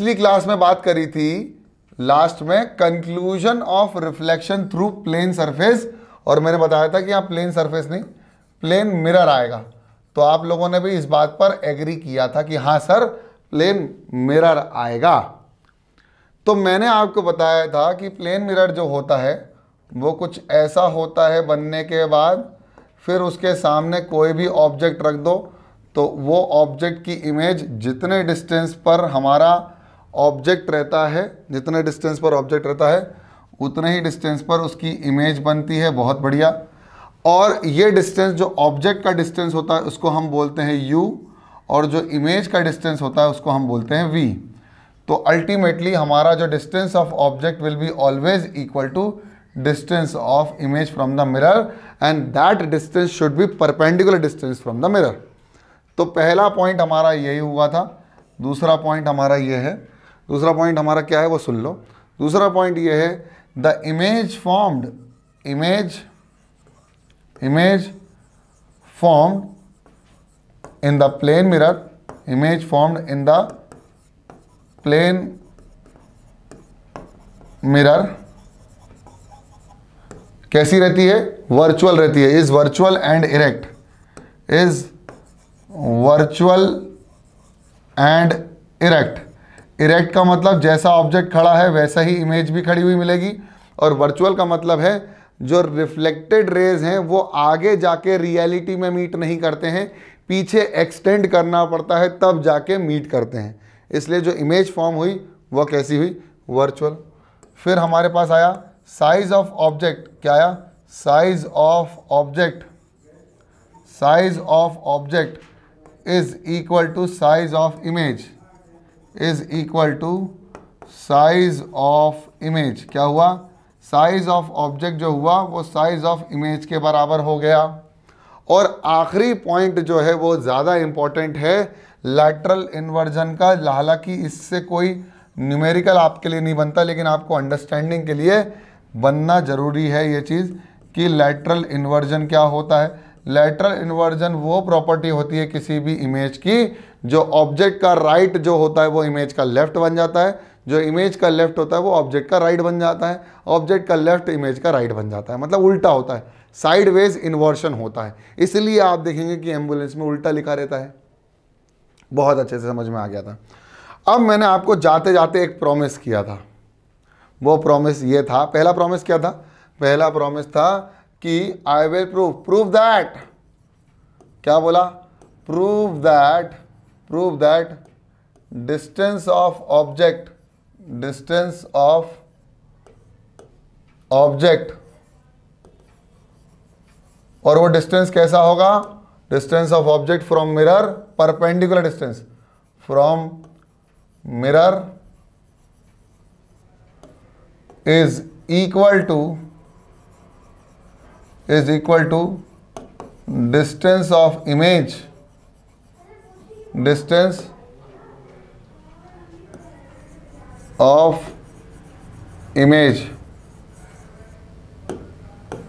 पिछली क्लास में बात करी थी लास्ट में conclusion of reflection through plane surface, और मैंने बताया था कि यहाँ प्लेन सरफेस नहीं प्लेन मिरर आएगा। तो आप लोगों ने भी इस बात पर एग्री किया था कि हाँ सर प्लेन मिरर आएगा। तो मैंने आपको बताया था कि प्लेन मिरर जो होता है वो कुछ ऐसा होता है बनने के बाद, फिर उसके सामने कोई भी ऑब्जेक्ट रख दो तो वो ऑब्जेक्ट की इमेज जितने डिस्टेंस पर हमारा ऑब्जेक्ट रहता है, जितने डिस्टेंस पर ऑब्जेक्ट रहता है उतने ही डिस्टेंस पर उसकी इमेज बनती है। बहुत बढ़िया। और ये डिस्टेंस जो ऑब्जेक्ट का डिस्टेंस होता है उसको हम बोलते हैं u, और जो इमेज का डिस्टेंस होता है उसको हम बोलते हैं v। तो अल्टीमेटली हमारा जो distance of object will be always equal to distance of image from the mirror, and that distance should be perpendicular distance from the mirror. तो पहला पॉइंट हमारा यही हुआ था। दूसरा पॉइंट हमारा ये है, दूसरा पॉइंट हमारा क्या है वो सुन लो। दूसरा पॉइंट ये है the image formed in the plane mirror, image formed in the plane mirror कैसी रहती है? वर्चुअल रहती है। Is virtual and erect, is virtual and erect. Erect का मतलब जैसा ऑब्जेक्ट खड़ा है वैसा ही इमेज भी खड़ी हुई मिलेगी, और वर्चुअल का मतलब है जो रिफ्लेक्टेड रेज हैं वो आगे जाके रियलिटी में मीट नहीं करते हैं, पीछे एक्सटेंड करना पड़ता है तब जाके मीट करते हैं। इसलिए जो इमेज फॉर्म हुई वो कैसी हुई? वर्चुअल। फिर हमारे पास आया साइज ऑफ ऑब्जेक्ट। क्या आया? Size of object, size of object is equal to size of image, is equal to size of image. क्या हुआ? साइज ऑफ ऑब्जेक्ट जो हुआ वो साइज ऑफ इमेज के बराबर हो गया। और आखिरी पॉइंट जो है वो ज़्यादा इंपॉर्टेंट है, लैटरल इन्वर्जन का। हालांकि इससे कोई न्यूमेरिकल आपके लिए नहीं बनता, लेकिन आपको अंडरस्टैंडिंग के लिए बनना ज़रूरी है ये चीज़ कि लैटरल इन्वर्जन क्या होता है। लैटरल इन्वर्जन वो प्रॉपर्टी होती है किसी भी इमेज की जो ऑब्जेक्ट का राइट जो होता है वो इमेज का लेफ्ट बन जाता है, जो इमेज का लेफ्ट होता है वो ऑब्जेक्ट का राइट बन जाता है, ऑब्जेक्ट का लेफ्ट इमेज का राइट बन जाता है। मतलब उल्टा होता है, साइडवेज इन्वर्शन होता है। इसलिए आप देखेंगे कि एम्बुलेंस में उल्टा लिखा रहता है। बहुत अच्छे से समझ में आ गया था। अब मैंने आपको जाते जाते एक प्रॉमिस किया था। वो प्रॉमिस ये था, पहला प्रॉमिस क्या था? पहला प्रॉमिस था कि आई विल प्रूव दैट, क्या बोला? Prove that distance of object, distance of object, और वो डिस्टेंस कैसा होगा? Distance of object from mirror, perpendicular distance from mirror is equal to distance of image, distance of image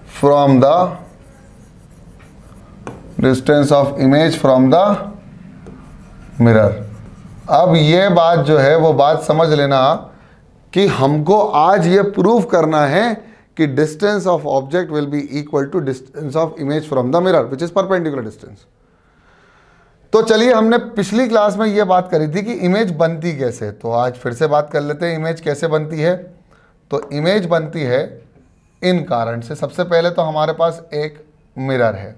from the distance of image from the mirror। अब ये बात जो है वो बात समझ लेना कि हमको आज ये प्रूव करना है कि distance of object will be equal to distance of image from the mirror which is perpendicular distance. तो चलिए, हमने पिछली क्लास में ये बात करी थी कि इमेज बनती कैसे, तो आज फिर से बात कर लेते हैं इमेज कैसे बनती है। तो इमेज बनती है इन कारण से। सबसे पहले तो हमारे पास एक मिरर है,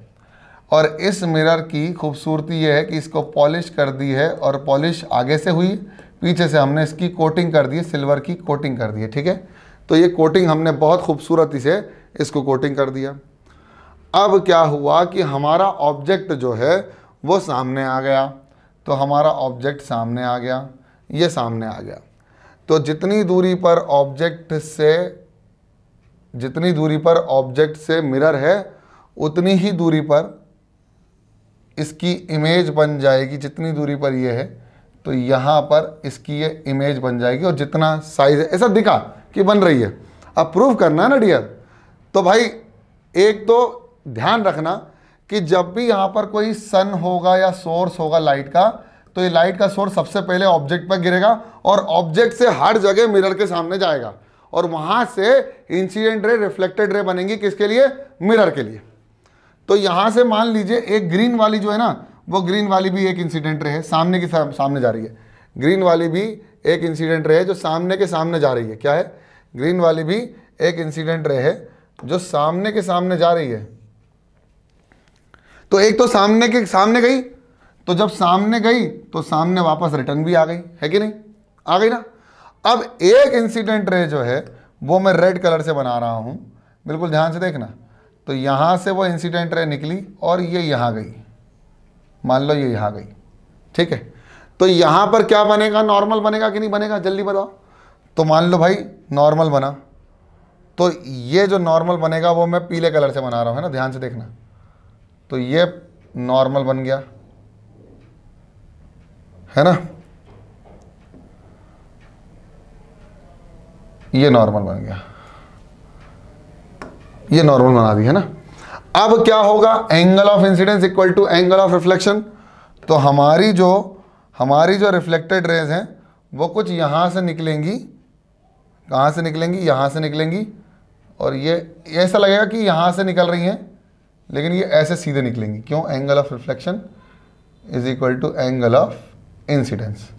और इस मिरर की खूबसूरती ये है कि इसको पॉलिश कर दी है, और पॉलिश आगे से हुई, पीछे से हमने इसकी कोटिंग कर दी है, सिल्वर की कोटिंग कर दी है। ठीक है, तो ये कोटिंग हमने बहुत खूबसूरती से इसको कोटिंग कर दिया। अब क्या हुआ कि हमारा ऑब्जेक्ट जो है वो सामने आ गया। तो हमारा ऑब्जेक्ट सामने आ गया, ये सामने आ गया। तो जितनी दूरी पर ऑब्जेक्ट से मिरर है उतनी ही दूरी पर इसकी इमेज बन जाएगी। जितनी दूरी पर ये है तो यहाँ पर इसकी ये इमेज बन जाएगी, और जितना साइज है ऐसा दिखा कि बन रही है। अब प्रूव करना है ना डियर। तो भाई एक तो ध्यान रखना कि जब भी यहाँ पर कोई सन होगा या सोर्स होगा लाइट का, तो ये लाइट का सोर्स सबसे पहले ऑब्जेक्ट पर गिरेगा और ऑब्जेक्ट से हर जगह मिरर के सामने जाएगा और वहां से इंसिडेंट रे रिफ्लेक्टेड रे बनेंगी किसके लिए, मिरर के लिए। तो यहां से मान लीजिए एक ग्रीन वाली जो है ना, वो ग्रीन वाली भी एक इंसिडेंट रे है, सामने की सामने जा रही है। ग्रीन वाली भी एक इंसिडेंट रे है जो सामने के सामने जा रही है। क्या है, ग्रीन वाली भी एक इंसिडेंट रे है जो सामने के सामने जा रही है। तो एक तो सामने के सामने गई, तो जब सामने गई तो सामने वापस रिटर्न भी आ गई, है कि नहीं, आ गई ना। अब एक इंसिडेंट रे जो है वो मैं रेड कलर से बना रहा हूं, बिल्कुल ध्यान से देखना। तो यहां से वो इंसिडेंट रे निकली और ये यहां गई, मान लो ये यहां गई, ठीक है। तो यहां पर क्या बनेगा, नॉर्मल बनेगा कि नहीं बनेगा, जल्दी बताओ। तो मान लो भाई नॉर्मल बना, तो ये जो नॉर्मल बनेगा वो मैं पीले कलर से बना रहा हूं, है ना, ध्यान से देखना। तो ये नॉर्मल बन गया, है ना, ये नॉर्मल बन गया, ये नॉर्मल बना दी, है ना। अब क्या होगा, angle of incidence equal to angle of reflection. तो हमारी जो रिफ्लेक्टेड रेज हैं वो कुछ यहां से निकलेंगी, कहां से निकलेंगी, यहां से निकलेंगी, और ये ऐसा लगेगा कि यहां से निकल रही हैं लेकिन ये ऐसे सीधे निकलेंगी। क्यों, angle of reflection is equal to angle of incidence.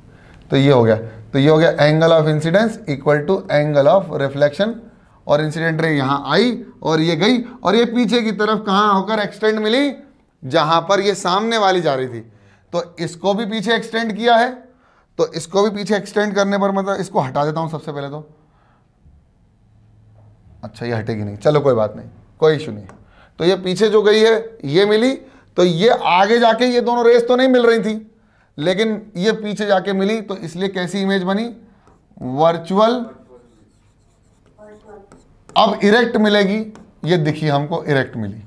तो ये हो गया, तो ये हो गया angle of incidence equal to angle of reflection. और इंसिडेंट रे यहां आई और ये गई और ये पीछे की तरफ कहां होकर एक्सटेंड मिली, जहां पर ये सामने वाली जा रही थी। तो इसको भी पीछे एक्सटेंड किया है, तो इसको भी पीछे एक्सटेंड करने पर, मतलब इसको हटा देता हूं सबसे पहले तो, अच्छा ये हटेगी नहीं, चलो कोई बात नहीं, कोई इशू नहीं। तो ये पीछे जो गई है ये मिली, तो ये आगे जाके ये दोनों रेस तो नहीं मिल रही थी लेकिन ये पीछे जाके मिली, तो इसलिए कैसी इमेज बनी, वर्चुअल। अब इरेक्ट मिलेगी, ये दिखी हमको इरेक्ट मिली।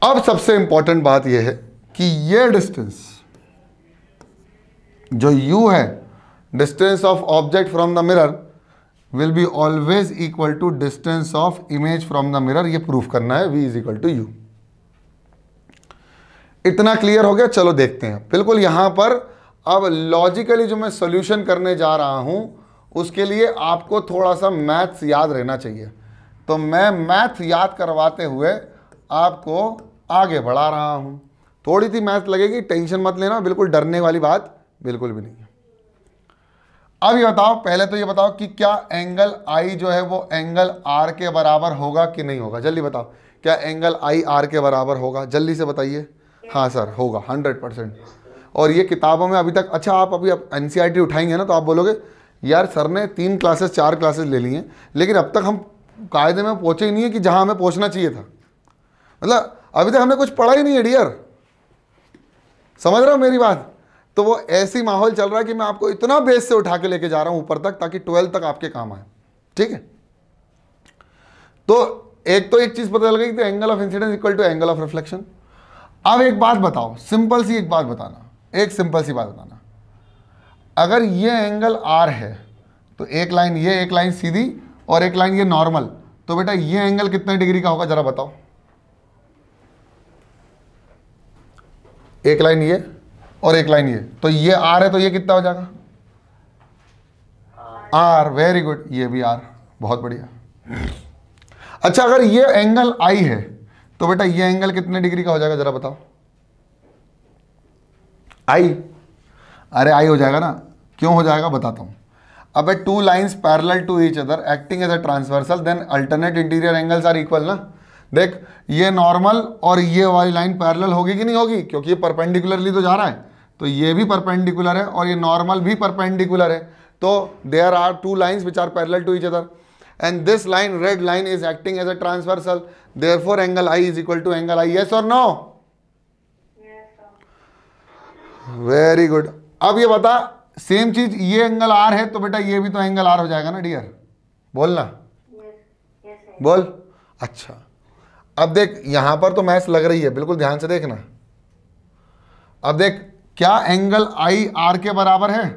अब सबसे इंपॉर्टेंट बात यह है कि ये डिस्टेंस जो u है, distance of object from the mirror will be always equal to distance of image from the mirror. ये प्रूफ करना है, v is equal to u। इतना क्लियर हो गया, चलो देखते हैं। बिल्कुल यहां पर अब लॉजिकली जो मैं सॉल्यूशन करने जा रहा हूं उसके लिए आपको थोड़ा सा मैथ्स याद रहना चाहिए। तो मैं मैथ याद करवाते हुए आपको आगे बढ़ा रहा हूं। थोड़ी सी मैथ लगेगी, टेंशन मत लेना, बिल्कुल डरने वाली बात बिल्कुल भी नहीं है। अब ये बताओ, पहले तो ये बताओ कि क्या एंगल आई जो है वो एंगल आर के बराबर होगा कि नहीं होगा, जल्दी बताओ। क्या एंगल आई आर के बराबर होगा, जल्दी से बताइए। हाँ सर होगा, 100%। और ये किताबों में अभी तक, अच्छा आप अभी NCERT उठाएंगे ना तो आप बोलोगे यार सर ने 3 क्लासेस 4 क्लासेस ले ली हैं लेकिन अब तक हम कायदे में पहुंचे ही नहीं है कि जहां हमें पहुंचना चाहिए था। मतलब अभी तक हमने कुछ पढ़ा ही नहीं है डियर, समझ रहे हो मेरी बात। तो वो ऐसी माहौल चल रहा है कि मैं आपको इतना बेस से उठा के लेके जा रहा हूं ऊपर तक ताकि 12 तक आपके काम आए, ठीक है। तो एक चीज पता चल गई कि angle of incidence equal to angle of reflection. अब एक बात बताओ, सिंपल सी एक बात बताना, एक सिंपल सी बात बताना। अगर ये एंगल आर है तो एक लाइन ये, एक लाइन सीधी और एक लाइन ये नॉर्मल, तो बेटा ये एंगल कितने डिग्री का होगा जरा बताओ। एक लाइन ये और एक लाइन ये, तो ये आर है तो ये कितना हो जाएगा, आर। वेरी गुड, ये भी आर, बहुत बढ़िया। अच्छा अगर ये एंगल आई है तो बेटा ये एंगल कितने डिग्री का हो जाएगा जरा बताओ। आई, अरे आई हो जाएगा ना, क्यों हो जाएगा बताता हूं। अब 2 lines parallel to each other acting as a transversal then alternate interior angles are equal ना। देख ये नॉर्मल और ये वाली लाइन पैरेलल होगी कि नहीं होगी, क्योंकि ये परपेंडिकुलरली तो जा रहा है, तो ये भी परपेंडिकुलर है और ये नॉर्मल भी परपेंडिकुलर है। तो there are 2 lines which are parallel to each other and this line, red line, is acting as a transversal, therefore angle I is equal to angle I. Yes or no? Yes sir. Very good. अब ये बता, same चीज ये angle R है तो बेटा ये भी तो एंगल R हो जाएगा ना डियर, बोलना। yes, बोल। अच्छा अब देख यहां पर तो मैथ्स लग रही है, बिल्कुल ध्यान से देखना। अब देख क्या एंगल I R के बराबर है,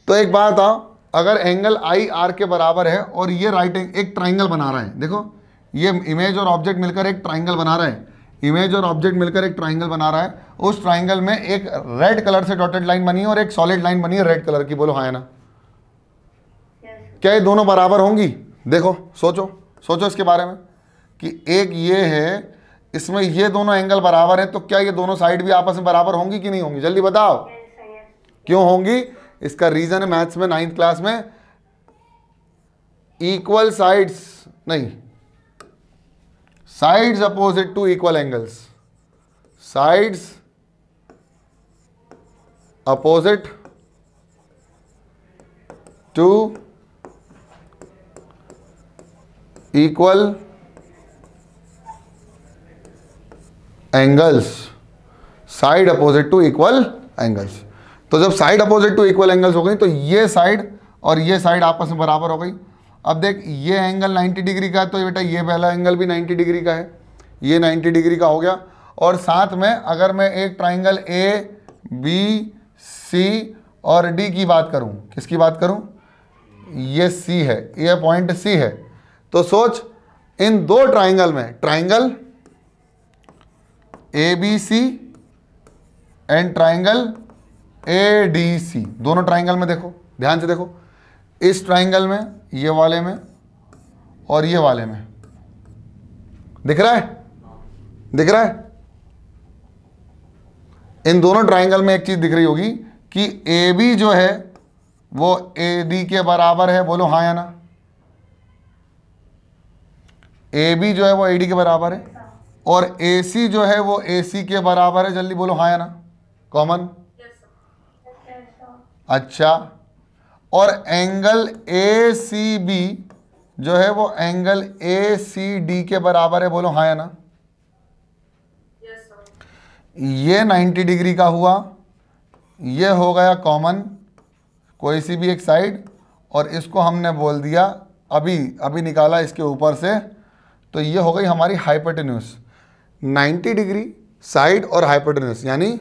तो एक बात आओ, अगर एंगल आई आर के बराबर है और ये राइट एक ट्राइंगल बना रहा है, देखो ये इमेज और ऑब्जेक्ट मिलकर एक ट्राइंगल बना रहे हैं, इमेज और ऑब्जेक्ट मिलकर एक ट्राइंगल बना रहा है, उस ट्राइंगल में एक रेड कलर से डॉटेड लाइन बनी है और एक सॉलिड लाइन बनी है रेड कलर की, बोलो हाँ या ना। क्या ये दोनों बराबर होंगी? देखो सोचो, सोचो इसके बारे में कि एक ये है, इसमें ये दोनों एंगल बराबर है, तो क्या ये दोनों साइड भी आपस में बराबर होंगी कि नहीं होंगी? जल्दी बताओ। क्यों होंगी? इसका रीजन है मैथ्स में 9th क्लास में, इक्वल साइड्स नहीं, sides opposite to equal angles, sides opposite to equal angles, side opposite to equal angles. तो जब side opposite to equal angles हो गई तो ये साइड और ये साइड आपस में बराबर हो गई। अब देख ये एंगल 90 डिग्री का है, तो बेटा ये पहला एंगल भी 90 डिग्री का है, ये 90 डिग्री का हो गया। और साथ में अगर मैं एक ट्राइंगल ए बी सी और डी की बात करूं, किसकी बात करूं? ये सी है, ये पॉइंट सी है, तो सोच इन दो ट्राइंगल में, triangle A B C and triangle A D C, दोनों ट्राइंगल में देखो, ध्यान से देखो, इस ट्राइंगल में, ये वाले में और ये वाले में, दिख रहा है? दिख रहा है? इन दोनों ट्राइंगल में एक चीज दिख रही होगी कि ए बी जो है वो ए डी के बराबर है, बोलो हाँ या ना। ए बी जो है वो ए डी के बराबर है और ए सी जो है वो ए सी के बराबर है, जल्दी बोलो हाँ या ना। कॉमन? अच्छा, और एंगल ए सी बी जो है वो एंगल ए सी डी के बराबर है, बोलो हाँ या ना। ये 90 डिग्री का हुआ, ये हो गया कॉमन, कोई सी भी एक साइड, और इसको हमने बोल दिया अभी निकाला इसके ऊपर से, तो ये हो गई हमारी हाइपोटेन्यूज। 90 डिग्री साइड और हाइपोटेन्यूज, यानी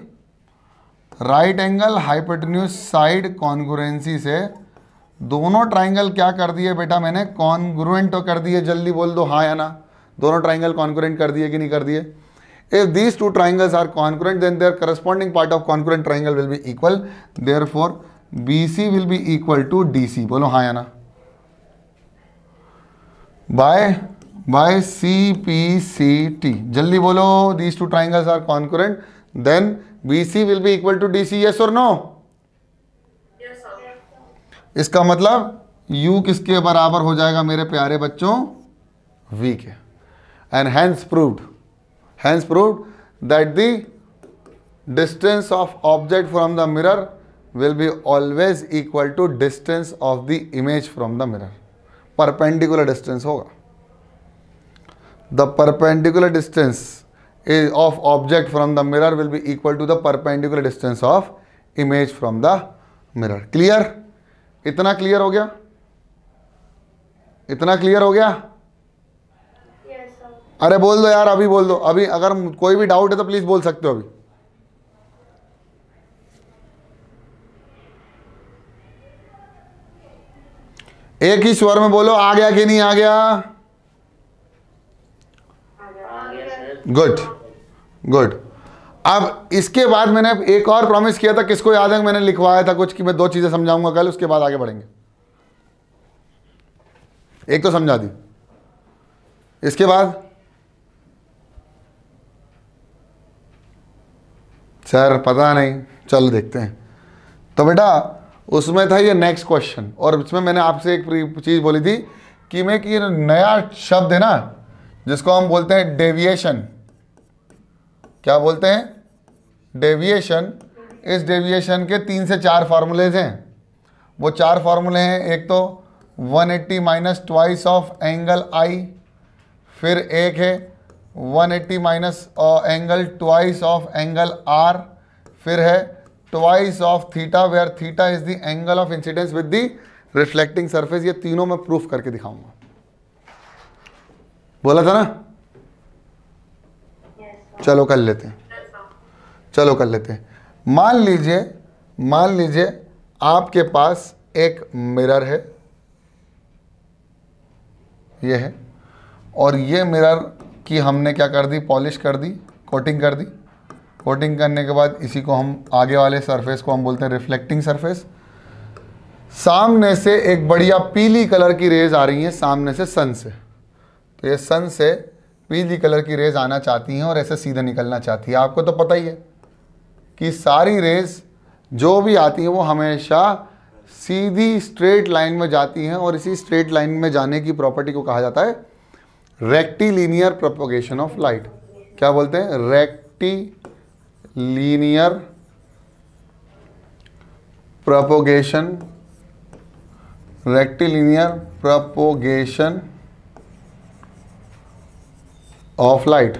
right angle hypotenuse side congruency से दोनों ट्राइंगल क्या कर दिए बेटा मैंने? कॉन्ग्रुएंट तो कर दिए, जल्दी बोल दो हाँ या ना। दोनों ट्राइंगल कॉन्ग्रुएंट कर दिए कि नहीं कर दिए? If these two triangles are congruent then their corresponding part of congruent triangle will be equal, therefore BC will be equal to DC, बोलो हाँ या ना। बाय CPCT, जल्दी बोलो, these two triangles are congruent then BC will be equal to DC, yes और no? इसका मतलब U किसके बराबर हो जाएगा मेरे प्यारे बच्चों? V के। And hence proved that the distance of object from the mirror will be always equal to distance of the image from the mirror, perpendicular distance होगा। The perpendicular distance of object from the mirror will be equal to the perpendicular distance of image from the mirror। Clear? इतना clear हो गया? इतना clear हो गया? अरे बोल दो यार, अभी बोल दो, अभी अगर कोई भी डाउट है तो प्लीज बोल सकते हो अभी। एक ही स्वर में बोलो, आ गया कि नहीं आ गया? Good good. अब इसके बाद मैंने एक और प्रॉमिस किया था, किसको याद है? मैंने लिखवाया था कुछ कि मैं 2 चीजें समझाऊंगा कल, उसके बाद आगे बढ़ेंगे। एक तो समझा दी, इसके बाद सर पता नहीं, चलो देखते हैं। तो बेटा उसमें था ये नेक्स्ट क्वेश्चन, और इसमें मैंने आपसे एक चीज़ बोली थी कि मैं कि नया शब्द है ना जिसको हम बोलते हैं डेविएशन, क्या बोलते हैं? डेविएशन। इस डेविएशन के 3 से 4 फार्मूलेज हैं। वो 4 फार्मूले हैं, एक तो 180 minus twice of angle i, फिर एक है 180 minus angle twice of angle r, फिर है twice of theta where theta is the angle of incidence with the reflecting surface. ये तीनों मैं प्रूफ करके दिखाऊंगा, बोला था ना। चलो कर लेते हैं, चलो कर लेते हैं। मान लीजिए आपके पास एक मिरर है, ये है, और ये मिरर कि हमने क्या कर दी, पॉलिश कर दी, कोटिंग कर दी। कोटिंग करने के बाद इसी को हम, आगे वाले सरफेस को हम बोलते हैं रिफ्लेक्टिंग सरफेस। सामने से एक बढ़िया पीली कलर की रेज आ रही है, सामने से सन से, तो ये सन से पीली कलर की रेज आना चाहती हैं और ऐसे सीधा निकलना चाहती है। आपको तो पता ही है कि सारी रेज जो भी आती हैं वो हमेशा सीधी स्ट्रेट लाइन में जाती हैं, और इसी स्ट्रेट लाइन में जाने की प्रॉपर्टी को कहा जाता है रेक्टिलिनियर प्रोपगेशन ऑफ लाइट। क्या बोलते हैं, rectilinear propagation, rectilinear propagation of light,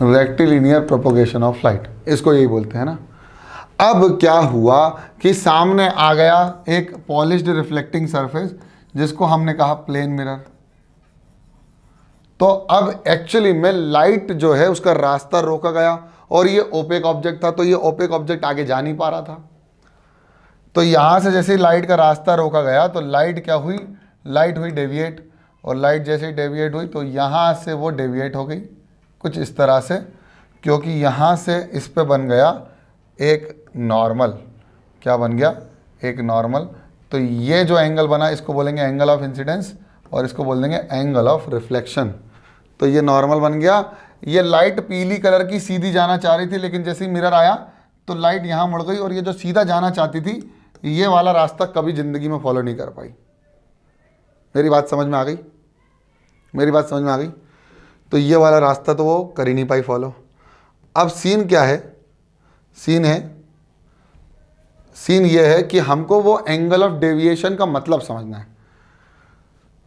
rectilinear propagation of light, इसको यही बोलते हैं ना। अब क्या हुआ कि सामने आ गया एक पॉलिश्ड रिफ्लेक्टिंग सरफेस जिसको हमने कहा प्लेन मिरर। तो अब एक्चुअली में लाइट जो है उसका रास्ता रोका गया, और ये ओपेक ऑब्जेक्ट था, तो ये ओपेक ऑब्जेक्ट आगे जा नहीं पा रहा था। तो यहां से जैसे लाइट का रास्ता रोका गया तो लाइट क्या हुई, लाइट हुई डेविएट, और लाइट जैसे ही डेविएट हुई तो यहाँ से वो डेविएट हो गई कुछ इस तरह से, क्योंकि यहाँ से इस पे बन गया एक नॉर्मल। क्या बन गया, एक नॉर्मल। तो ये जो एंगल बना इसको बोलेंगे एंगल ऑफ इंसिडेंस, और इसको बोल देंगे एंगल ऑफ रिफ्लेक्शन। तो ये नॉर्मल बन गया। ये लाइट पीली कलर की सीधी जाना चाह रही थी, लेकिन जैसे ही मिरर आया तो लाइट यहाँ मुड़ गई, और ये जो सीधा जाना चाहती थी ये वाला रास्ता कभी ज़िंदगी में फॉलो नहीं कर पाई। मेरी बात समझ में आ गई, मेरी बात समझ में आ गई। तो ये वाला रास्ता तो वो कर ही नहीं पाई फॉलो। अब सीन क्या है, सीन ये है कि हमको वो एंगल ऑफ डेविएशन का मतलब समझना है।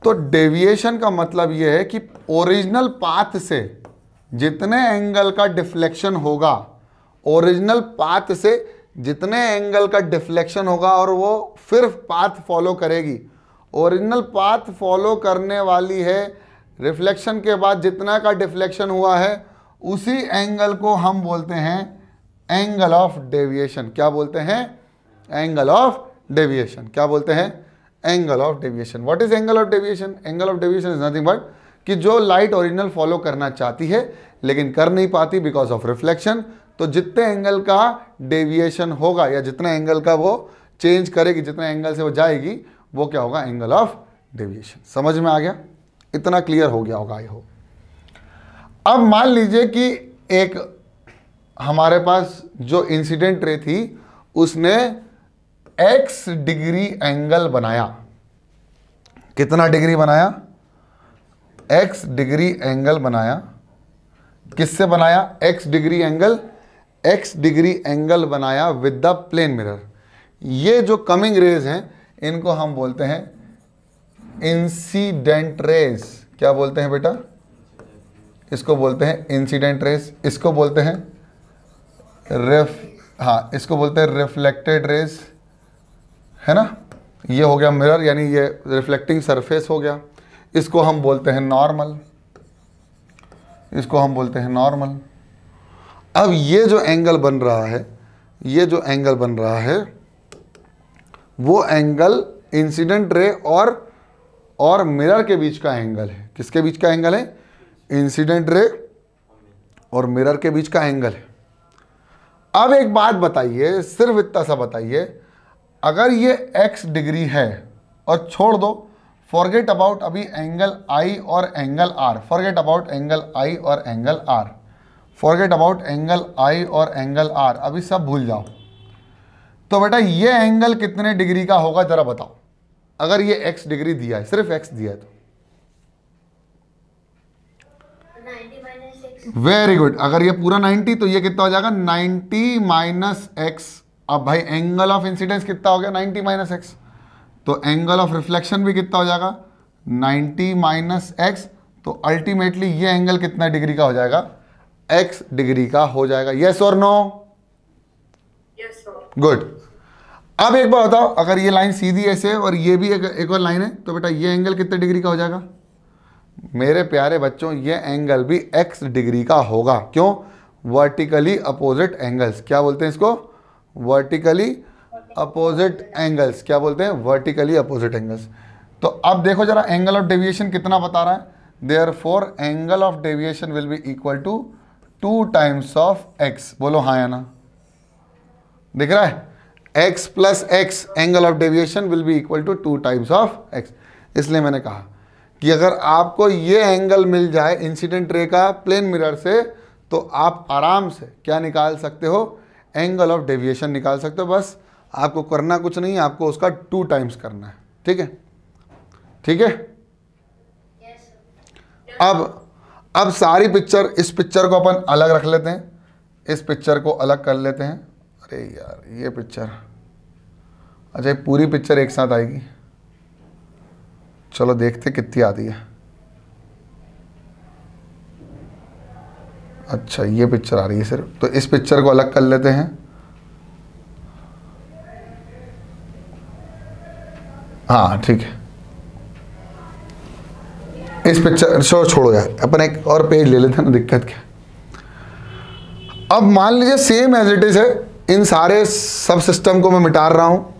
तो डेविएशन का मतलब ये है कि ओरिजिनल पाथ से जितने एंगल का डिफ्लेक्शन होगा, ओरिजिनल पाथ से जितने एंगल का डिफ्लेक्शन होगा, और वो फिर पाथ फॉलो करेगी। ओरिजिनल पाथ फॉलो करने वाली है, रिफ्लेक्शन के बाद जितना का डिफ्लेक्शन हुआ है उसी एंगल को हम बोलते हैं एंगल ऑफ डेविएशन। क्या बोलते हैं, एंगल ऑफ डेविएशन। क्या बोलते हैं, angle of deviation. What is angle of deviation? Angle of deviation is nothing but कि जो लाइट ओरिजिनल फॉलो करना चाहती है लेकिन कर नहीं पाती बिकॉज ऑफ रिफ्लेक्शन, तो जितने एंगल का डेविएशन होगा या जितना एंगल का वो चेंज करेगी, जितने एंगल से वो जाएगी, वो क्या होगा, एंगल ऑफ डेविएशन। समझ में आ गया? इतना क्लियर हो गया होगा आई होप। अब मान लीजिए कि एक हमारे पास जो इंसिडेंट रे थी उसने x डिग्री एंगल बनाया। कितना डिग्री बनाया? x डिग्री एंगल बनाया। किससे बनाया? x degree angle, x degree angle बनाया विद द प्लेन मिरर। ये जो कमिंग रेज हैं इनको हम बोलते हैं इंसिडेंट रेज। क्या बोलते हैं बेटा? इसको बोलते हैं इंसिडेंट रेज। इसको बोलते हैं इसको बोलते हैं रिफ्लेक्टेड रेज, है ना। ये हो गया मिरर, यानी ये रिफ्लेक्टिंग सरफेस हो गया। इसको हम बोलते हैं नॉर्मल, इसको हम बोलते हैं नॉर्मल। अब ये जो एंगल बन रहा है, ये जो एंगल बन रहा है वो एंगल इंसिडेंट रे और मिरर के बीच का एंगल है। किसके बीच का एंगल है? इंसिडेंट रे और मिरर के बीच का एंगल है। अब एक बात बताइए, सिर्फ इतना सा बताइए, अगर ये x डिग्री है और छोड़ दो, फॉरगेट अबाउट अभी एंगल I और angle R, forget about angle I और angle R, forget about angle I और एंगल R, अभी सब भूल जाओ। तो बेटा ये एंगल कितने डिग्री का होगा जरा बताओ, अगर ये x डिग्री दिया है, सिर्फ x दिया है तो। Very good. अगर ये पूरा 90 तो ये कितना हो जाएगा? 90 माइनस एक्स। अब भाई एंगल ऑफ इंसिडेंस कितना हो गया? 90 माइनस एक्स। तो एंगल ऑफ रिफ्लेक्शन भी कितना हो जाएगा? 90 माइनस एक्स। तो अल्टीमेटली ये एंगल कितना डिग्री का हो जाएगा? x डिग्री का हो जाएगा। यस और नो? Yes sir. गुड। अब एक बार बताओ, अगर ये लाइन सीधी ऐसे है और ये भी एक और लाइन है, तो बेटा ये एंगल कितने डिग्री का हो जाएगा? मेरे प्यारे बच्चों, ये एंगल भी x डिग्री का होगा। क्यों? Vertically opposite angles. क्या बोलते हैं इसको? Vertically opposite angles. क्या बोलते हैं? Vertically opposite angles. तो अब देखो जरा एंगल ऑफ डेविएशन कितना बता रहा है, therefore angle of deviation will be equal to 2 times of x। बोलो हाँ या ना, दिख रहा है, x plus x angle of deviation will be equal to 2 times of x। इसलिए मैंने कहा कि अगर आपको ये एंगल मिल जाए इंसिडेंट रे का प्लेन मिरर से, तो आप आराम से क्या निकाल सकते हो, एंगल ऑफ डेविएशन निकाल सकते हो। बस आपको करना कुछ नहीं है, आपको उसका 2 टाइम्स करना है। ठीक है, ठीक है। अब सारी पिक्चर, इस पिक्चर को अपन अलग रख लेते हैं, इस पिक्चर को अलग कर लेते हैं। अरे यार ये पिक्चर, अच्छा ये पूरी पिक्चर एक साथ आएगी, चलो देखते कितनी आती है। अच्छा ये पिक्चर आ रही है सिर्फ, तो इस पिक्चर को अलग कर लेते हैं। हाँ ठीक है, इस पिक्चर छोड़ो यार, अपन एक और पेज ले लेते हैं ना, दिक्कत क्या। अब मान लीजिए सेम एज इट इज है, इन सारे सब सिस्टम को मैं मिटा रहा हूँ,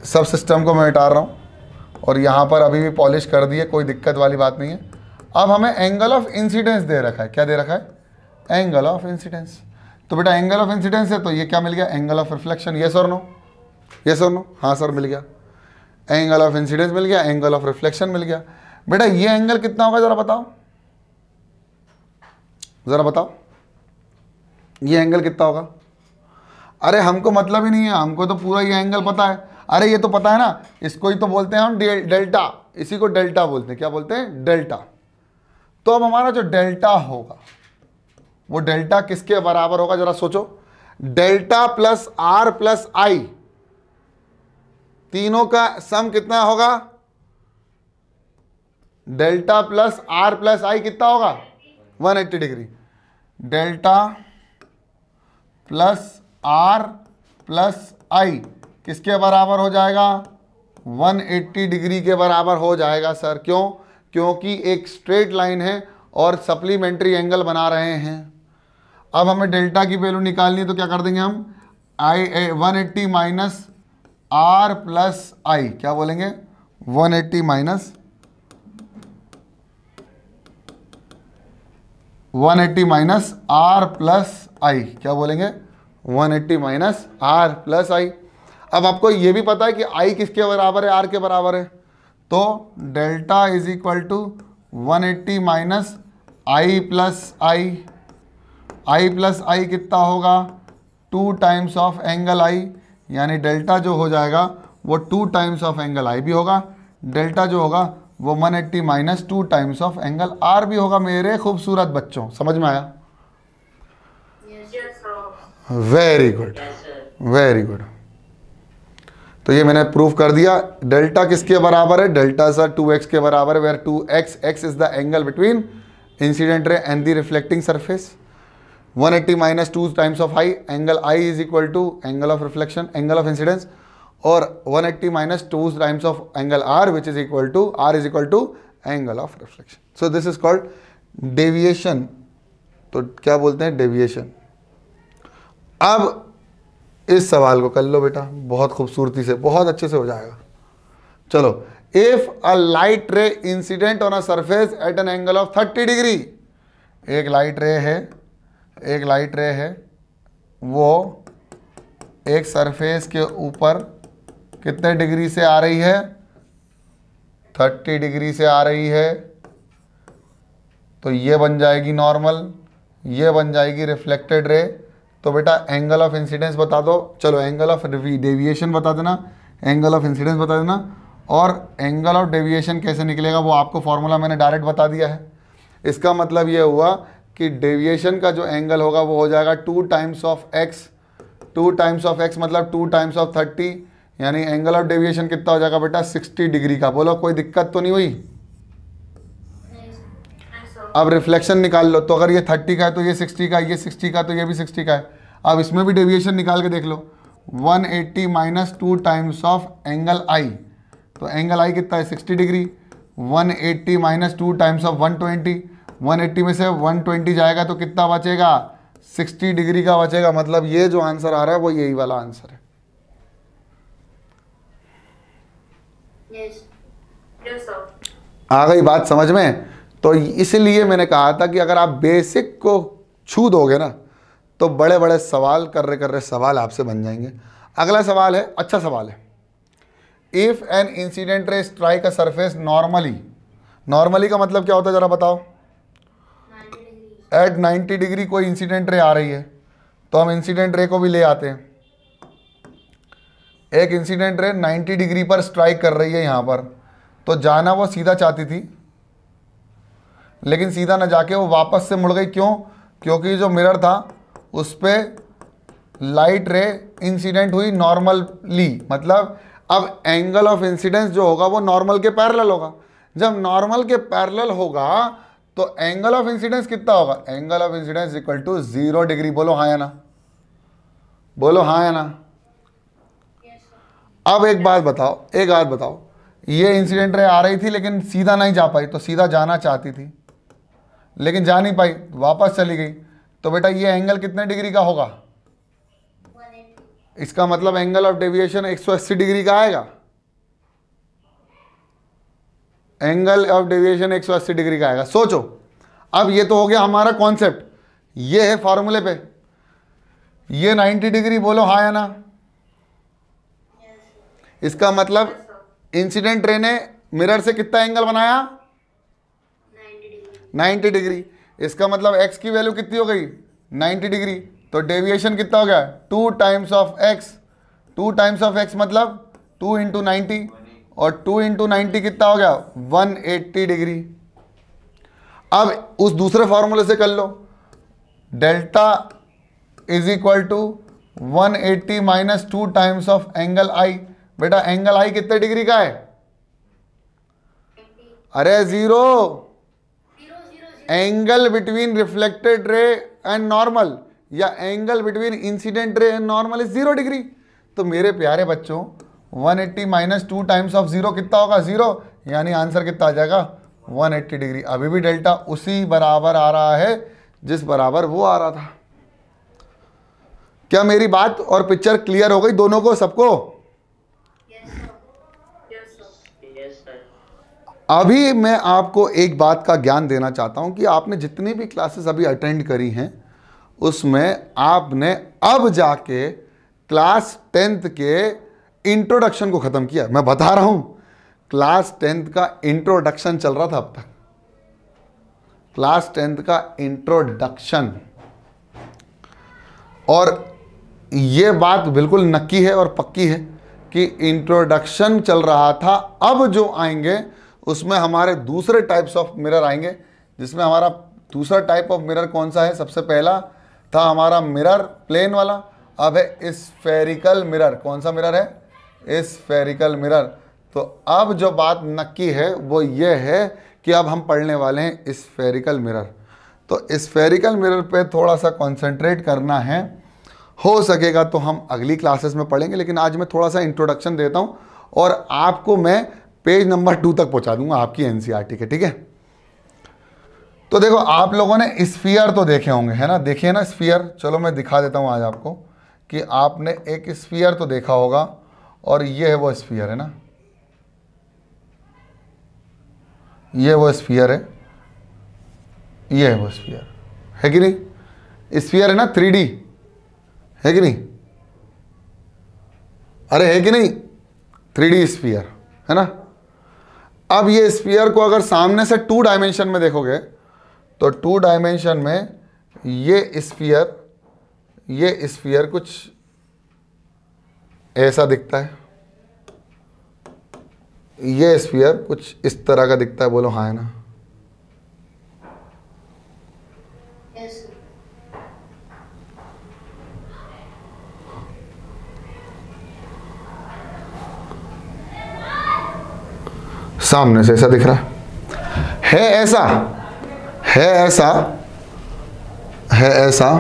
सब सिस्टम को मैं मिटा रहा हूँ, और यहाँ पर अभी भी पॉलिश कर दिए, कोई दिक्कत वाली बात नहीं है। अब हमें एंगल ऑफ इंसिडेंस दे रखा है, क्या दे रखा है, एंगल ऑफ इंसिडेंस। तो बेटा एंगल ऑफ इंसिडेंस है, तो ये क्या मिल गया, एंगल ऑफ रिफ्लेक्शन। यस और नो, यस और नो, हाँ सर मिल गया। एंगल ऑफ इंसिडेंस मिल गया, एंगल ऑफ रिफ्लेक्शन मिल गया। बेटा ये एंगल कितना होगा जरा बताओ, जरा बताओ ये एंगल कितना होगा। अरे हमको मतलब ही नहीं है, हमको तो पूरा ये एंगल पता है। अरे ये तो पता है ना, इसको ही तो बोलते हैं हम डेल्टा, इसी को डेल्टा बोलते हैं। क्या बोलते हैं, डेल्टा। तो अब हमारा जो डेल्टा होगा, वो डेल्टा किसके बराबर होगा जरा सोचो, delta plus R plus I, तीनों का सम कितना होगा, delta plus R plus I कितना होगा, 180 degree. Delta plus R plus I किसके बराबर हो जाएगा, 180 डिग्री के बराबर हो जाएगा सर। क्यों, क्योंकि एक स्ट्रेट लाइन है और सप्लीमेंट्री एंगल बना रहे हैं। अब हमें डेल्टा की वैल्यू निकालनी है, तो क्या कर देंगे हम, आई 180 माइनस आर प्लस आई, क्या बोलेंगे, 180 माइनस 180 माइनस आर प्लस आई, क्या बोलेंगे, 180 माइनस आर प्लस आई। अब आपको ये भी पता है कि आई किसके बराबर है, आर के बराबर है, तो delta is equal to 180 minus I plus I. I plus I कितना होगा, 2 टाइम्स ऑफ एंगल आई, यानी डेल्टा जो हो जाएगा वो 2 टाइम्स ऑफ एंगल आई भी होगा। डेल्टा जो होगा वो 180 minus 2 times of angle r भी होगा। मेरे खूबसूरत बच्चों, समझ में आया, वेरी गुड, वेरी गुड। तो ये मैंने प्रूफ कर दिया। डेल्टा किसके बराबर है, डेल्टा सर 2x के बराबर है, where 2x, x is the angle between incident ray and the reflecting surface. 180 minus 2 times of i, angle i is equal to angle of reflection, angle of incidence, और 180 minus 2 times of angle r which is equal to, r is equal to angle of reflection. So this is called deviation. तो क्या बोलते हैं, deviation. अब इस सवाल को कर लो बेटा, बहुत खूबसूरती से, बहुत अच्छे से हो जाएगा। चलो, if a light ray incident on a surface at an angle of 30 degree, एक लाइट रे है, एक लाइट रे है, वो एक सरफेस के ऊपर कितने डिग्री से आ रही है, 30 डिग्री से आ रही है, तो ये बन जाएगी नॉर्मल, ये बन जाएगी रिफ्लेक्टेड रे। तो बेटा एंगल ऑफ इंसिडेंस बता दो, चलो एंगल ऑफ डेविएशन बता देना, एंगल ऑफ इंसिडेंस बता देना, और एंगल ऑफ डेविएशन कैसे निकलेगा वो आपको फॉर्मूला मैंने डायरेक्ट बता दिया है। इसका मतलब ये हुआ कि डेविएशन का जो एंगल होगा वो हो जाएगा 2 times of x, 2 times of x मतलब 2 टाइम्स ऑफ 30, यानी एंगल ऑफ डेविएशन कितना हो जाएगा बेटा, 60 डिग्री का। बोलो कोई दिक्कत तो नहीं हुई। अब रिफ्लेक्शन निकाल लो, तो अगर ये 30 का है तो ये 60 का, ये 60 का तो ये भी 60 का है। अब इसमें भी डेविएशन निकाल के देख लो, 180 माइनस 2 टाइम्स ऑफ एंगल आई, तो एंगल आई कितना है, 60 डिग्री। 180 माइनस 2 टाइम्स ऑफ 120, 180 में से 120 जाएगा तो कितना बचेगा, 60 डिग्री का बचेगा। मतलब ये जो आंसर आ रहा है वो यही वाला आंसर है। Yes. Yes, sir. आ गई बात समझ में? तो इसलिए मैंने कहा था कि अगर आप बेसिक को छू दोगे ना तो बड़े बड़े सवाल कर रहे सवाल आपसे बन जाएंगे। अगला सवाल है, अच्छा सवाल है। If an incident ray strike a surface normally, normally का मतलब क्या होता है जरा बताओ? 90 degrees. एट 90 डिग्री कोई इंसिडेंट रे आ रही है तो हम इंसिडेंट रे को भी ले आते हैं। एक इंसिडेंट रे 90 डिग्री पर स्ट्राइक कर रही है यहाँ पर, तो जाना वो सीधा चाहती थी लेकिन सीधा ना जाके वो वापस से मुड़ गई। क्यों? क्योंकि जो मिरर था उस पर लाइट रे इंसिडेंट हुई नॉर्मली, मतलब अब एंगल ऑफ इंसिडेंस जो होगा वो नॉर्मल के पैरेलल होगा। जब नॉर्मल के पैरेलल होगा तो एंगल ऑफ इंसिडेंस कितना होगा? Angle of incidence equal to 0 degree. बोलो हाँ या ना, बोलो हाँ या ना। Yes, sir. अब एक बात बताओ, ये इंसिडेंट रे आ रही थी लेकिन सीधा नहीं जा पाई, तो सीधा जाना चाहती थी लेकिन जा नहीं पाई, वापस चली गई, तो बेटा ये एंगल कितने डिग्री का होगा? 180. इसका मतलब एंगल ऑफ डेविएशन 180 डिग्री का आएगा। एंगल ऑफ डेविएशन 180 डिग्री का आएगा। सोचो, अब ये तो हो गया हमारा कॉन्सेप्ट, ये है फॉर्मूले पे, ये 90 डिग्री। बोलो हाँ या ना। Yes, sir. इसका मतलब Yes, sir. इंसिडेंट रे ने मिरर से कितना एंगल बनाया? 90 degrees. 90 डिग्री। इसका मतलब x की वैल्यू कितनी हो गई? 90 डिग्री। तो डेविएशन कितना हो गया? 2 times of x। 2 times of x मतलब 2 इंटू 90, और 2 इंटू 90 कितना हो गया? 180 डिग्री। अब उस दूसरे फॉर्मूले से कर लो, delta is equal to 180 minus 2 times of angle I। बेटा एंगल I कितने डिग्री का है? 80. अरे 0। 0, 0, 0. Angle between reflected ray and normal या angle between incident ray and normal is 0 degree. तो मेरे प्यारे बच्चों 180 माइनस 2 टाइम्स ऑफ 0 कितना होगा? 0, यानी आंसर कितना आ जाएगा? 180 डिग्री। अभी भी डेल्टा उसी बराबर आ रहा है जिस बराबर वो आ रहा था। क्या मेरी बात और पिक्चर क्लियर हो गई दोनों को, सबको? Yes, sir. Yes, sir. Yes, sir. अभी मैं आपको एक बात का ज्ञान देना चाहता हूं कि आपने जितनी भी क्लासेस अभी अटेंड करी हैं उसमें आपने अब जाके क्लास 10th के इंट्रोडक्शन को ख़त्म किया। मैं बता रहा हूं, क्लास 10th का इंट्रोडक्शन चल रहा था अब तक। क्लास 10th का इंट्रोडक्शन, और ये बात बिल्कुल नक्की है और पक्की है कि इंट्रोडक्शन चल रहा था। अब जो आएंगे उसमें हमारे दूसरे टाइप्स ऑफ मिरर आएंगे, जिसमें हमारा दूसरा टाइप ऑफ मिरर कौन सा है? सबसे पहला था हमारा मिरर प्लेन वाला, अब है स्फेरिकल मिरर। कौन सा मिरर है? Spherical mirror. तो अब जो बात नक्की है वो ये है कि अब हम पढ़ने वाले हैं स्फेरिकल मिरर। तो स्फेरिकल मिरर पे थोड़ा सा कंसंट्रेट करना है, हो सकेगा तो हम अगली क्लासेस में पढ़ेंगे, लेकिन आज मैं थोड़ा सा इंट्रोडक्शन देता हूँ और आपको मैं पेज नंबर 2 तक पहुँचा दूंगा आपकी एनसीईआरटी के। ठीक है, तो देखो आप लोगों ने स्फीयर तो देखे होंगे, है ना? देखे ना स्फीयर? चलो मैं दिखा देता हूँ आज आपको कि आपने एक स्फीयर तो देखा होगा, और ये है वो स्फीयर, है ना? ये वो स्फीयर है, ये है वो स्फीयर, है कि नहीं? स्फीयर है ना, 3D, है कि नहीं? अरे है कि नहीं? 3D स्फीयर, है ना? अब ये स्फीयर को अगर सामने से 2 डायमेंशन में देखोगे तो 2 डायमेंशन में ये स्फीयर कुछ ऐसा दिखता है, ये स्फीयर कुछ इस तरह का दिखता है। बोलो हाँ है ना? Yes, sir. सामने से ऐसा दिख रहा है ऐसा, है ऐसा, है ऐसा,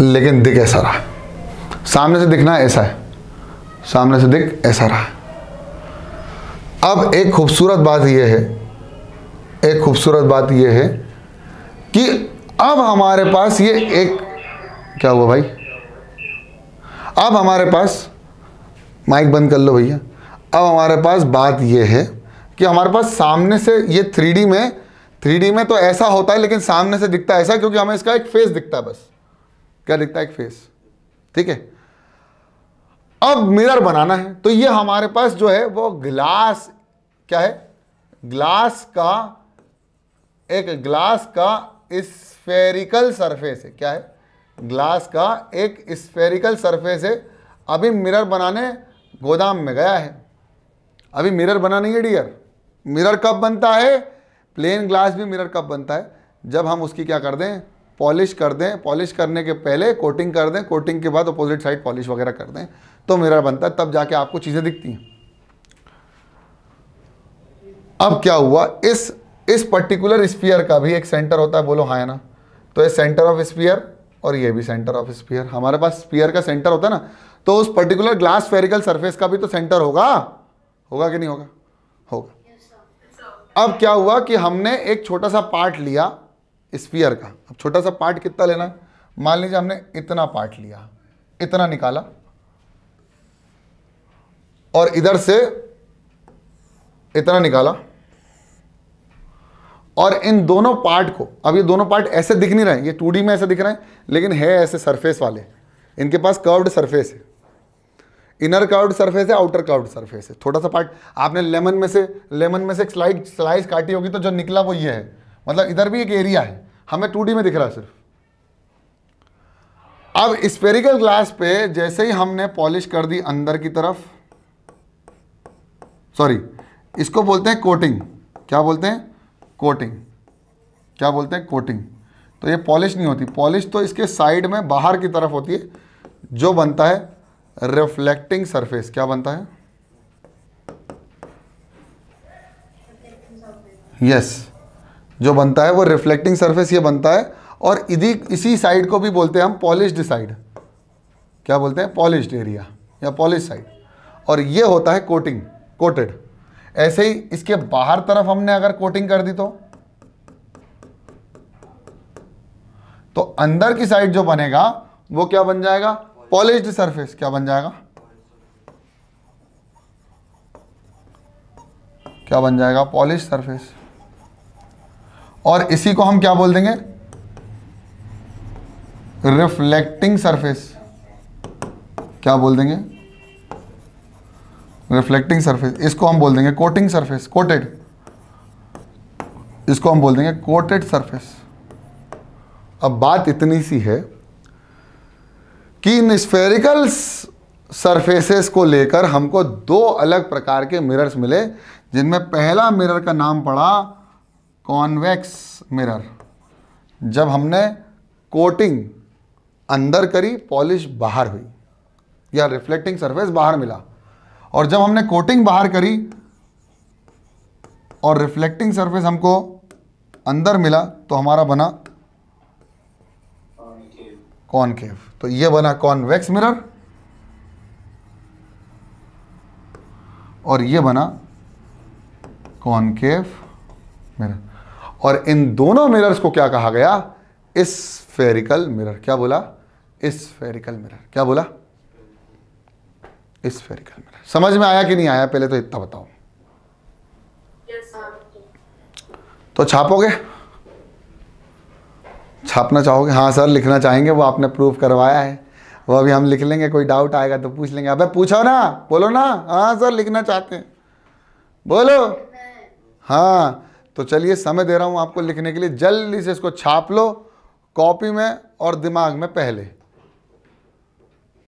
लेकिन दिख ऐसा रहा। सामने से दिखना ऐसा है, सामने से दिख ऐसा रहा। अब एक खूबसूरत बात यह है, एक खूबसूरत बात यह है कि अब हमारे पास ये एक, क्या हुआ भाई? अब हमारे पास माइक बंद कर लो भैया। अब हमारे पास बात ये है कि हमारे पास सामने से ये 3D में तो ऐसा होता है, लेकिन सामने से दिखता है ऐसा क्योंकि हमें इसका एक फेस दिखता है। बस क्या दिखता है? एक फेस। ठीक है। अब मिरर बनाना है तो ये हमारे पास जो है वो ग्लास, क्या है? ग्लास का स्फेरिकल सरफेस है। क्या है? ग्लास का एक स्फेरिकल सरफेस है। अभी मिरर बनाने गोदाम में गया है, अभी मिरर बना नहीं है डियर। मिरर कब बनता है? प्लेन ग्लास भी मिरर कब बनता है? जब हम उसकी क्या कर दें? पॉलिश कर दें। पॉलिश करने के पहले कोटिंग कर दें, कोटिंग के बाद अपोजिट साइड पॉलिश वगैरह कर दें तो मिरर बनता है, तब जाके आपको चीज़ें दिखती हैं। अब क्या हुआ, इस पर्टिकुलर स्फीयर का भी एक सेंटर होता है, बोलो हाँ या ना? तो ये सेंटर ऑफ स्फीयर और ये भी सेंटर ऑफ स्फीयर। हमारे पास स्फीयर का सेंटर होता है ना, तो उस पर्टिकुलर ग्लास स्फेरिकल सरफेस का भी तो सेंटर होगा कि नहीं होगा? होगा। अब क्या हुआ कि हमने एक छोटा सा पार्ट लिया स्फीयर का। अब छोटा सा पार्ट कितना लेना है? मान लीजिए हमने इतना पार्ट लिया, इतना निकाला और इधर से इतना निकाला, और इन दोनों पार्ट को, अब ये दोनों पार्ट ऐसे दिख नहीं रहे हैं, ये 2D में ऐसे दिख रहे हैं, लेकिन है ऐसे सरफेस वाले, इनके पास कर्व्ड सरफेस है। इनर कर्व्ड सरफेस है, आउटर कर्व्ड सरफेस है। थोड़ा सा पार्ट आपने लेमन में से एक स्लाइस काटी होगी तो जो निकला वो ये है, मतलब इधर भी एक एरिया है, हमें 2D में दिख रहा है सिर्फ। अब स्फेरिकल ग्लास पे जैसे ही हमने पॉलिश कर दी अंदर की तरफ, सॉरी इसको बोलते हैं कोटिंग। क्या बोलते हैं? कोटिंग। क्या बोलते हैं? कोटिंग। तो ये पॉलिश नहीं होती, पॉलिश तो इसके साइड में बाहर की तरफ होती है, जो बनता है रिफ्लेक्टिंग सरफेस। क्या बनता है? यस, जो बनता है वो रिफ्लेक्टिंग सरफेस ये बनता है। और इसी साइड को भी बोलते हैं हम पॉलिश्ड साइड। क्या बोलते हैं? पॉलिश्ड एरिया या पॉलिश साइड। और ये होता है कोटिंग, कोटेड। ऐसे ही इसके बाहर तरफ हमने अगर कोटिंग कर दी तो अंदर की साइड जो बनेगा वो क्या बन जाएगा? Polished surface. क्या बन जाएगा? क्या बन जाएगा? Polish surface. और इसी को हम क्या बोल देंगे? Reflecting surface. क्या बोल देंगे? Reflecting surface. इसको हम बोल देंगे कोटिंग सरफेस, कोटेड। इसको हम बोल देंगे कोटेड सरफेस। अब बात इतनी सी है कि इन स्फेरिकल सरफेसेस को लेकर हमको दो अलग प्रकार के मिरर्स मिले, जिनमें पहला मिरर का नाम पड़ा कॉन्वेक्स मिरर। जब हमने कोटिंग अंदर करी, पॉलिश बाहर हुई, या रिफ्लेक्टिंग सरफेस बाहर मिला। और जब हमने कोटिंग बाहर करी और रिफ्लेक्टिंग सरफेस हमको अंदर मिला तो हमारा बना कॉनकेव। तो ये बना कॉन्वेक्स मिरर और ये बना कॉनकेव मिरर। और इन दोनों मिरर्स को क्या कहा गया? Spherical mirror. क्या बोला? Spherical mirror. क्या बोला? Spherical mirror. समझ में आया कि नहीं आया? पहले तो इतना बताओ। तो छापोगे? छापना चाहोगे? हाँ सर लिखना चाहेंगे, वो आपने प्रूफ करवाया है, वो अभी हम लिख लेंगे। कोई डाउट आएगा तो पूछ लेंगे। अबे पूछो ना, बोलो ना। हाँ सर लिखना चाहते हैं, बोलो। हाँ तो चलिए समय दे रहा हूँ आपको लिखने के लिए। जल्दी से इसको छाप लो कॉपी में और दिमाग में पहले।